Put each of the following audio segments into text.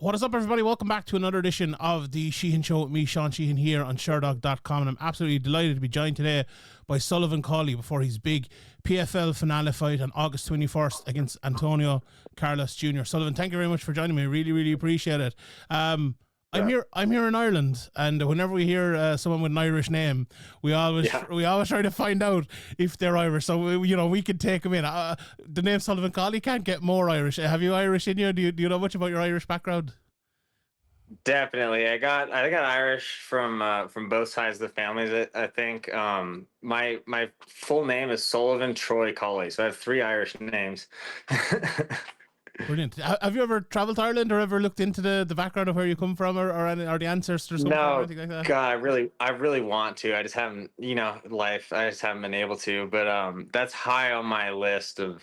What is up, everybody? Welcome back to another edition of the Sheehan Show with me, Sean Sheehan, here on Sherdog.com. And I'm absolutely delighted to be joined today by Sullivan Cauley before his big PFL finale fight on August 21st against Antonio Carlos Jr. Sullivan, thank you very much for joining me. Really, really appreciate it. I'm here in Ireland, and whenever we hear someone with an Irish name, we always try to find out if they're Irish. So we can take them in. The name Sullivan Cauley can't get more Irish. Have you Irish in you? Do you know much about your Irish background? Definitely, I got Irish from both sides of the families. I think my full name is Sullivan Troy Cauley, so I have three Irish names. Brilliant. Have you ever traveled to Ireland or ever looked into the background of where you come from or the ancestors come from or anything like that? God, I really want to. I just haven't, life. I just haven't been able to. But that's high on my list of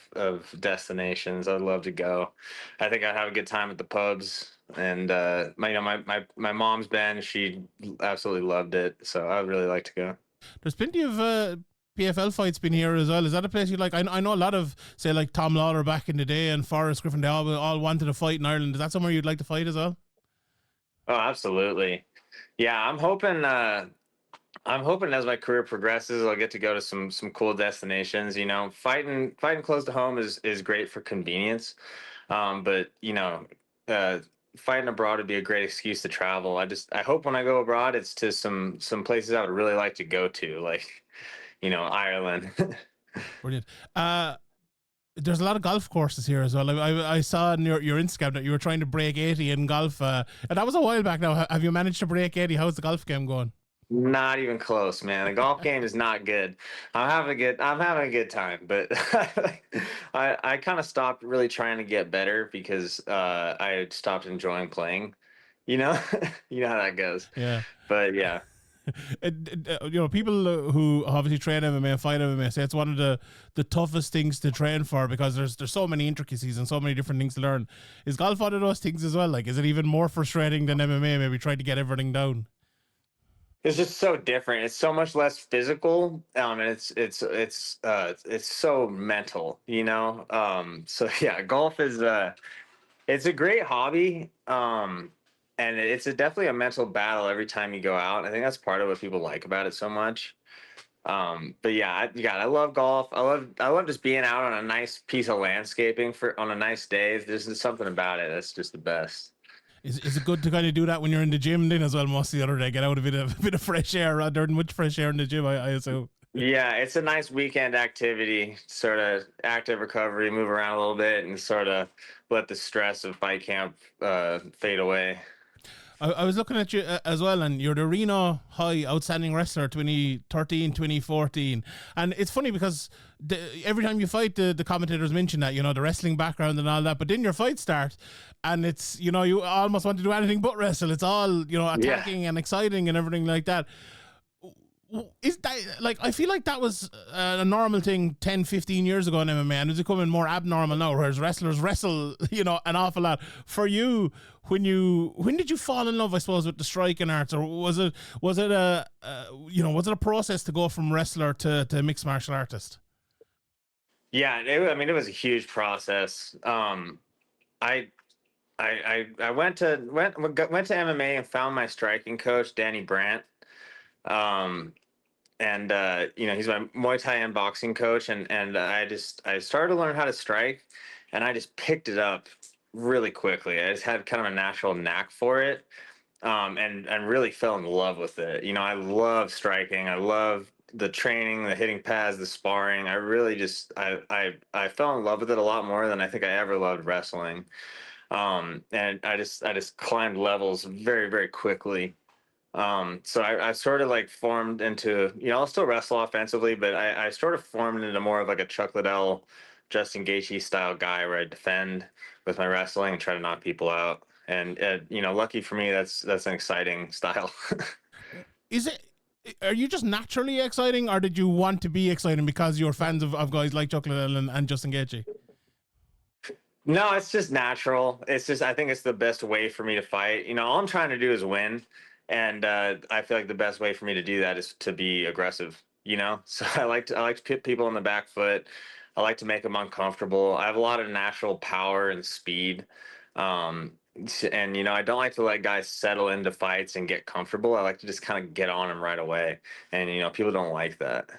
destinations I'd love to go. I think I'd have a good time at the pubs. And my mom's been. She absolutely loved it. So I'd really like to go. There's plenty of PFL fights been here as well. Is that a place you like? I know a lot of, say, like Tom Lawler back in the day and Forrest Griffin, they all wanted to fight in Ireland. Is that somewhere you'd like to fight as well? Oh, absolutely. Yeah, I'm hoping as my career progresses, I'll get to go to some cool destinations. Fighting close to home is great for convenience. But fighting abroad would be a great excuse to travel. I hope when I go abroad, it's to some places I would really like to go to, like, Ireland. Brilliant. There's a lot of golf courses here as well. I saw on your Instagram that you were trying to break 80 in golf, and that was a while back now. Have you managed to break 80? How's the golf game going? Not even close, man. The golf game is not good. I'm having a good time, but I kind of stopped really trying to get better because I stopped enjoying playing. You know, you know how that goes. Yeah. But yeah. People who obviously train MMA and fight MMA say it's one of the toughest things to train for because there's so many intricacies and so many different things to learn. Is golf one of those things as well? Like, is it even more frustrating than MMA? Maybe trying to get everything down. It's just so different. It's so much less physical, and it's so mental. So yeah, golf is it's a great hobby. And it's definitely a mental battle every time you go out. I think that's part of what people like about it so much. But yeah, I love golf. I love just being out on a nice piece of landscaping on a nice day. There's just something about it that's just the best. Is it good to kind of do that when you're in the gym then as well? Most of the other day, get out a bit of fresh air rather than much fresh air in the gym. I assume. Yeah, it's a nice weekend activity, sort of active recovery, move around a little bit, and sort of let the stress of fight camp fade away. I was looking at you as well, and you're the Reno High Outstanding Wrestler 2013, 2014. And it's funny because every time you fight, the commentators mention that, the wrestling background and all that. But then your fight start, and it's, you almost want to do anything but wrestle. It's all, attacking and exciting and everything like that. Is that, like, I feel like that was a normal thing 10, 15 years ago in MMA, and it's becoming more abnormal now, whereas wrestlers wrestle, an awful lot. For you, when did you fall in love, I suppose, with the striking arts, or was it a process to go from wrestler to mixed martial artist? Yeah, it was a huge process. I went to MMA and found my striking coach, Danny Brandt. He's my Muay Thai and boxing coach, and I started to learn how to strike, and I just picked it up really quickly. I just had kind of a natural knack for it, and really fell in love with it. I love striking. I love the training, the hitting pads, the sparring. I really I fell in love with it a lot more than I think I ever loved wrestling. And I just climbed levels very, very quickly. So I sort of like formed into, I'll still wrestle offensively, but I sort of formed into more of like a Chuck Liddell, Justin Gaethje style guy where I defend with my wrestling and try to knock people out. And, lucky for me, that's an exciting style. Are you just naturally exciting, or did you want to be exciting because you're fans of guys like Chuck Liddell and Justin Gaethje? No, it's just natural. I think it's the best way for me to fight. All I'm trying to do is win. And I feel like the best way for me to do that is to be aggressive, So I like to put people on the back foot. I like to make them uncomfortable. I have a lot of natural power and speed. And I don't like to let guys settle into fights and get comfortable. I like to just kind of get on them right away, and people don't like that.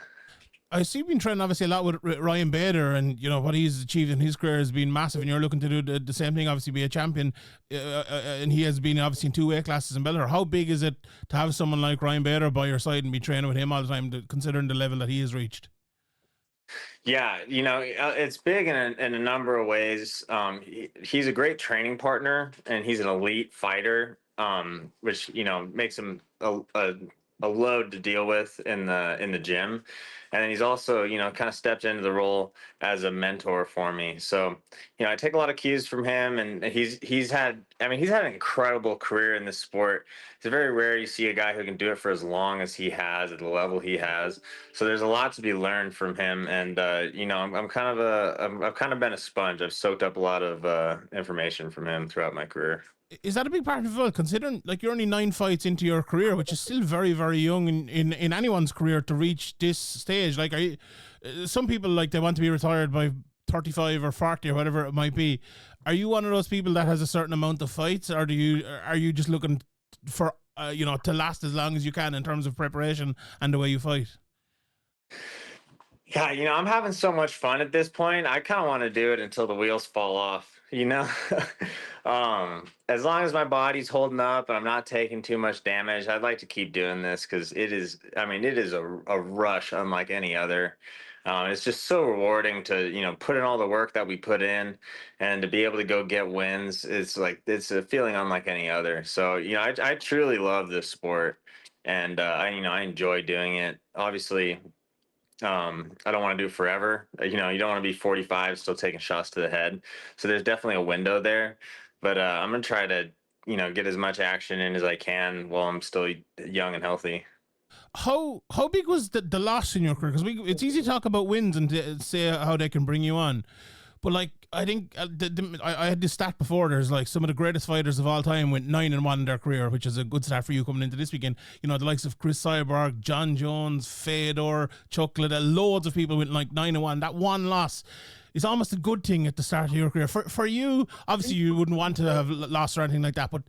I see you've been training obviously a lot with Ryan Bader, and what he's achieved in his career has been massive. And you're looking to do the same thing, obviously, be a champion. And he has been obviously in two weight classes in Bellator. How big is it to have someone like Ryan Bader by your side and be training with him all the time, considering the level that he has reached? Yeah, it's big in a number of ways. He's a great training partner, and he's an elite fighter, which makes him a load to deal with in the gym. And then he's also kind of stepped into the role as a mentor for me. So I take a lot of cues from him, and he's had he's had an incredible career in this sport. It's very rare you see a guy who can do it for as long as he has at the level he has. So there's a lot to be learned from him, and I'm I've kind of been a sponge. I've soaked up a lot of information from him throughout my career. Is that a big part of it? Considering like you're only 9 fights into your career, which is still very, very young in anyone's career to reach this stage. Like, some people like they want to be retired by 35 or 40 or whatever it might be. Are you one of those people that has a certain amount of fights, or are you just looking for to last as long as you can in terms of preparation and the way you fight? Yeah, I'm having so much fun at this point. I kind of want to do it until the wheels fall off. As long as my body's holding up and I'm not taking too much damage, I'd like to keep doing this because it is a rush unlike any other. It's just so rewarding to, put in all the work that we put in and to be able to go get wins. It's a feeling unlike any other. So, I truly love this sport, and I enjoy doing it. Obviously, I don't want to do it forever. You don't want to be 45 still taking shots to the head. So there's definitely a window there, but I'm gonna try to get as much action in as I can while I'm still young and healthy. How big was the loss in your career? Because it's easy to talk about wins and to say how they can bring you on, but like I think I had this stat before. There's like some of the greatest fighters of all time went 9-1 in their career, which is a good stat for you coming into this weekend. The likes of Chris Cyborg, John Jones, Fedor, Chuck Liddell, loads of people went like 9-1. That one loss is almost a good thing at the start of your career. For you, obviously you wouldn't want to have lost or anything like that, but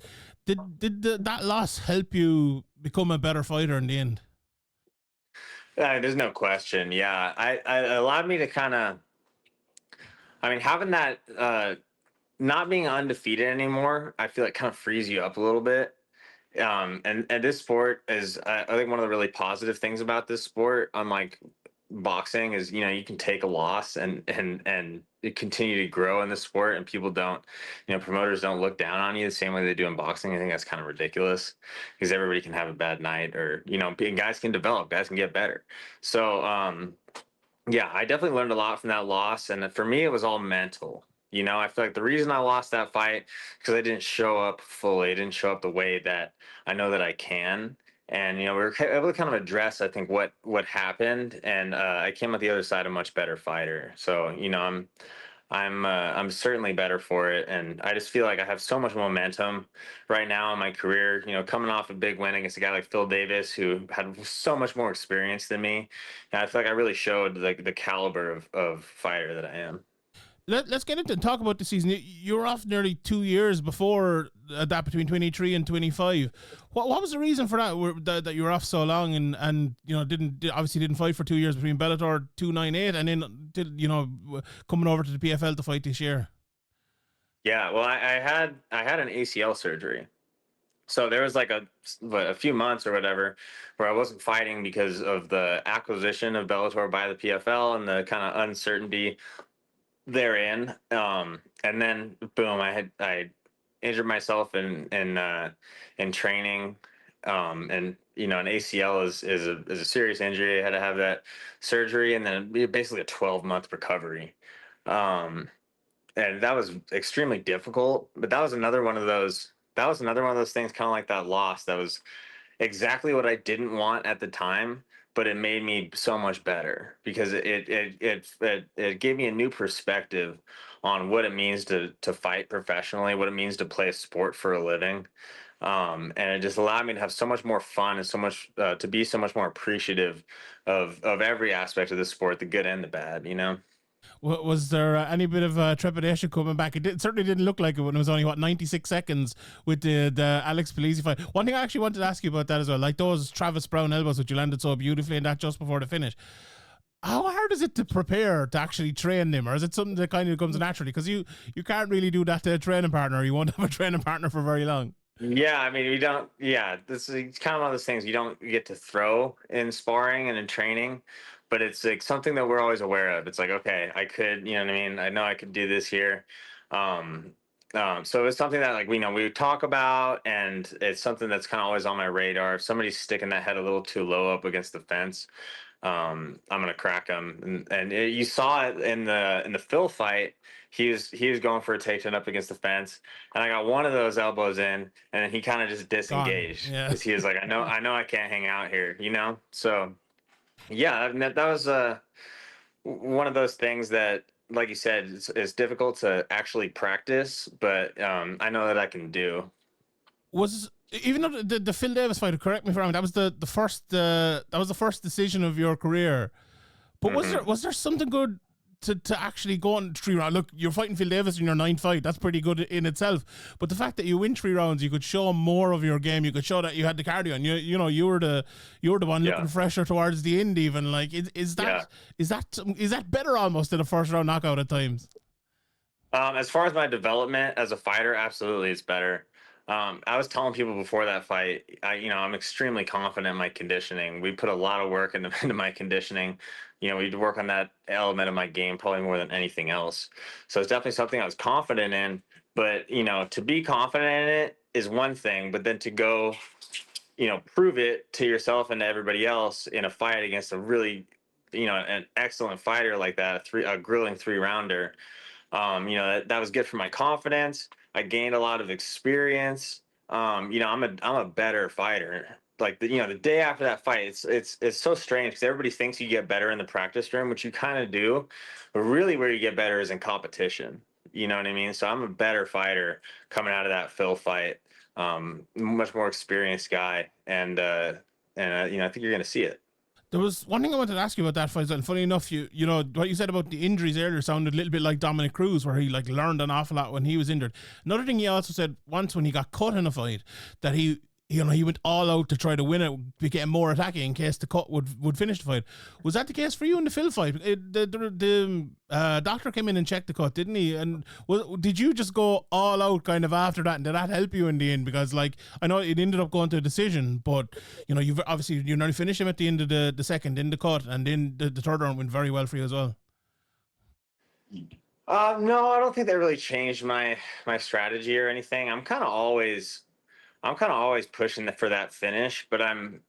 that loss help you become a better fighter in the end? There's no question. Yeah, I allowed me to kind of. Having that not being undefeated anymore, I feel like kind of frees you up a little bit. And this sport is, I think one of the really positive things about this sport, unlike boxing, is you can take a loss and you continue to grow in the sport, and people don't, promoters don't look down on you the same way they do in boxing. I think that's kind of ridiculous because everybody can have a bad night, or guys can develop, guys can get better. So yeah, I definitely learned a lot from that loss, and for me, it was all mental. I feel like the reason I lost that fight because I didn't show up fully, I didn't show up the way that I know that I can, and we were able to kind of address, I think, what happened, and I came out the other side a much better fighter. So I'm certainly better for it, and I just feel like I have so much momentum right now in my career. Coming off a big win against a guy like Phil Davis, who had so much more experience than me, and I feel like I really showed like the caliber of fighter that I am. Let's get into and talk about the season. You were off nearly 2 years before that, between 23 and 25. What was the reason for that you were off so long, and obviously didn't fight for 2 years between Bellator 298 and then coming over to the PFL to fight this year? Yeah, well, I had an ACL surgery, so there was like a few months or whatever where I wasn't fighting because of the acquisition of Bellator by the PFL and the kind of uncertainty therein. And then boom, I injured myself in training. And an ACL is a serious injury. I had to have that surgery, and then basically a 12-month recovery. Um, and that was extremely difficult. But that was another one of those. That was another one of those things, kind of like that loss. That was exactly what I didn't want at the time, but it made me so much better because it gave me a new perspective on what it means to fight professionally, what it means to play a sport for a living. And it just allowed me to have so much more fun and so much to be so much more appreciative of every aspect of the sport, the good and the bad. Was there any bit of trepidation coming back? It certainly didn't look like it when it was only, 96 seconds with the Alex Polisi fight. One thing I actually wanted to ask you about that as well, like those Travis Brown elbows, which you landed so beautifully in that just before the finish. How hard is it to prepare to actually train them, or is it something that kind of comes naturally? Because you can't really do that to a training partner. You won't have a training partner for very long. Yeah, I mean, we don't. Yeah, this is it's kind of one of those things you don't get to throw in sparring and in training, but it's like something that we're always aware of. It's like, okay, I could, you know what I mean? I know I could do this here. Um, so it's something that like we know we talk about, and it's something that's kind of always on my radar. If somebody's sticking that head a little too low up against the fence, I'm gonna crack him. You saw it in the Phil fight. He was going for a takedown up against the fence, and I got one of those elbows in, and then he kind of just Gone. disengaged Yeah. because he was like, I know, I can't hang out here, you know. So yeah, I mean, that was one of those things that, like you said, it's difficult to actually practice, but I know that I can do. Was even though the Phil Davis fight, correct me if I'm wrong, that was the first that was the first decision of your career. But Hmm. was there something good to actually go on 3 rounds? Look, you're fighting Phil Davis in your ninth fight. That's pretty good in itself. But the fact that you win 3 rounds, you could show more of your game. You could show that you had the cardio, and you know you were the one Yeah, looking fresher towards the end. Even like yeah. is that better almost than a first round knockout at times? As far as my development as a fighter, absolutely, it's better. I was telling people before that fight, I'm extremely confident in my conditioning. We put a lot of work into, into my conditioning. We work on that element of my game probably more than anything else. So it's definitely something I was confident in. But to be confident in it is one thing, but then to go, prove it to yourself and to everybody else in a fight against a really, an excellent fighter like that, a grilling 3 rounder. That was good for my confidence. I gained a lot of experience. I'm a better fighter. Like the day after that fight, it's so strange because everybody thinks you get better in the practice room, which you kind of do, but really where you get better is in competition. You know what I mean? So I'm a better fighter coming out of that Phil fight. Much more experienced guy, and I think you're gonna see it. There was one thing I wanted to ask you about that fight, and funny enough, you know what you said about the injuries earlier sounded a little bit like Dominic Cruz, where he like learned an awful lot when he was injured. Another thing he also said once when he got cut in a fight that he went all out to try to win it, became more attacking in case the cut would finish the fight. Was that the case for you in the Phil fight? The doctor came in and checked the cut, didn't he? And did you just go all out kind of after that? And did that help you in the end? Because like I know it ended up going to a decision, but you've obviously you nearly finished him at the end of the second in the cut, and then the third round went very well for you as well. No, I don't think that really changed my strategy or anything. I'm kind of always pushing for that finish, but I'm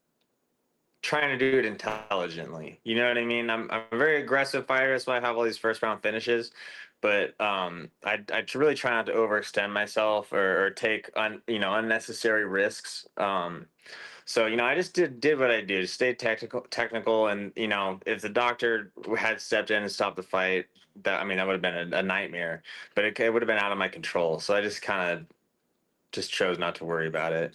trying to do it intelligently. You know what I mean? I'm a very aggressive fighter. That's why I have all these first round finishes. But I really try not to overextend myself or take unnecessary risks. So I just did what I did, stay technical, and if the doctor had stepped in and stopped the fight, that would have been a nightmare. But it would have been out of my control. So I just kind of just chose not to worry about it.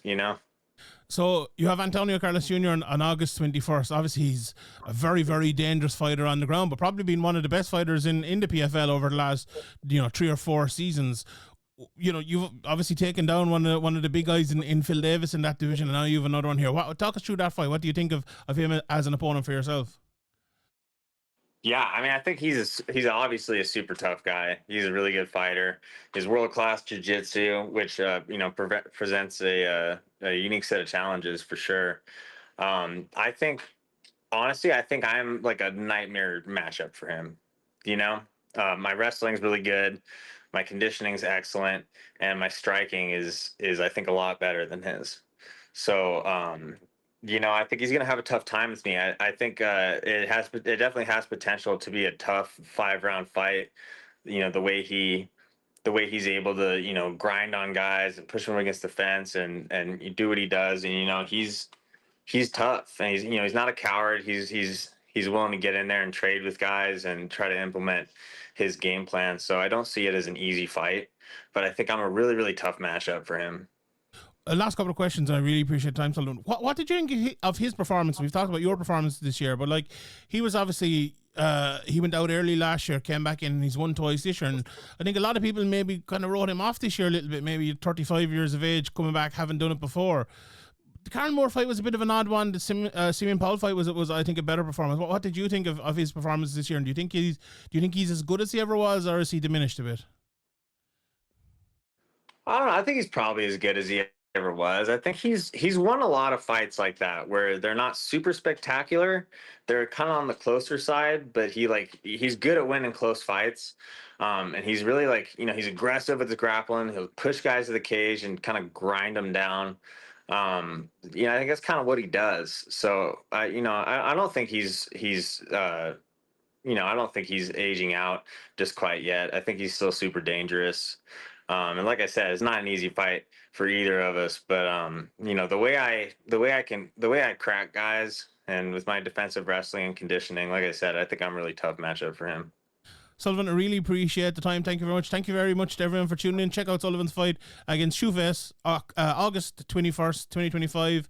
So you have Antonio Carlos Jr. on August 21st. Obviously, he's a very, very dangerous fighter on the ground, but probably been one of the best fighters in the PFL over the last 3 or 4 seasons. You've obviously taken down one of the big guys in Phil Davis in that division, and now you have another one here. Talk us through that fight. What do you think of him as an opponent for yourself? Yeah, I mean, I think he's obviously a super tough guy. He's a really good fighter. He's world class jiu-jitsu, which presents a unique set of challenges for sure. I think honestly, I think I'm like a nightmare matchup for him. You know, my wrestling's really good, my conditioning's excellent, and my striking is I think a lot better than his. So I think he's gonna have a tough time with me. I think it definitely has potential to be a tough 5 round fight. The way he's able to grind on guys and push them against the fence and you do what he does, and he's tough, and he's not a coward. He's willing to get in there and trade with guys and try to implement his game plan. So I don't see it as an easy fight, but I think I'm a really really tough matchup for him. Last couple of questions, and I really appreciate time, Sullivan. What did you think of his performance? We've talked about your performance this year, but like he was obviously he went out early last year, came back in, and he's won twice this year. And I think a lot of people maybe kind of wrote him off this year a little bit. Maybe 35 years of age, coming back, haven't done it before. The Karen Moore fight was a bit of an odd one. The Simeon Powell fight was I think a better performance. What did you think of his performance this year? And do you think he's as good as he ever was, or is he diminished a bit? I don't know. I think he's probably as good as he ever was. I think he's won a lot of fights like that where they're not super spectacular. They're kind of on the closer side, but he's good at winning close fights. And he's really he's aggressive with his grappling. He'll push guys to the cage and kind of grind them down. I think that's kind of what he does. So, I don't think I don't think he's aging out just quite yet. I think he's still super dangerous. And like I said, it's not an easy fight for either of us. But the way I crack guys, and with my defensive wrestling and conditioning, like I said, I think I'm a really tough matchup for him. Sullivan, I really appreciate the time. Thank you very much. Thank you very much to everyone for tuning in. Check out Sullivan's fight against Shoeface, August 21st, 2025,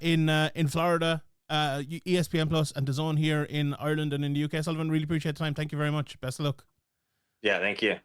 in Florida, ESPN Plus and DAZN here in Ireland and in the UK. Sullivan, really appreciate the time. Thank you very much. Best of luck. Yeah, thank you.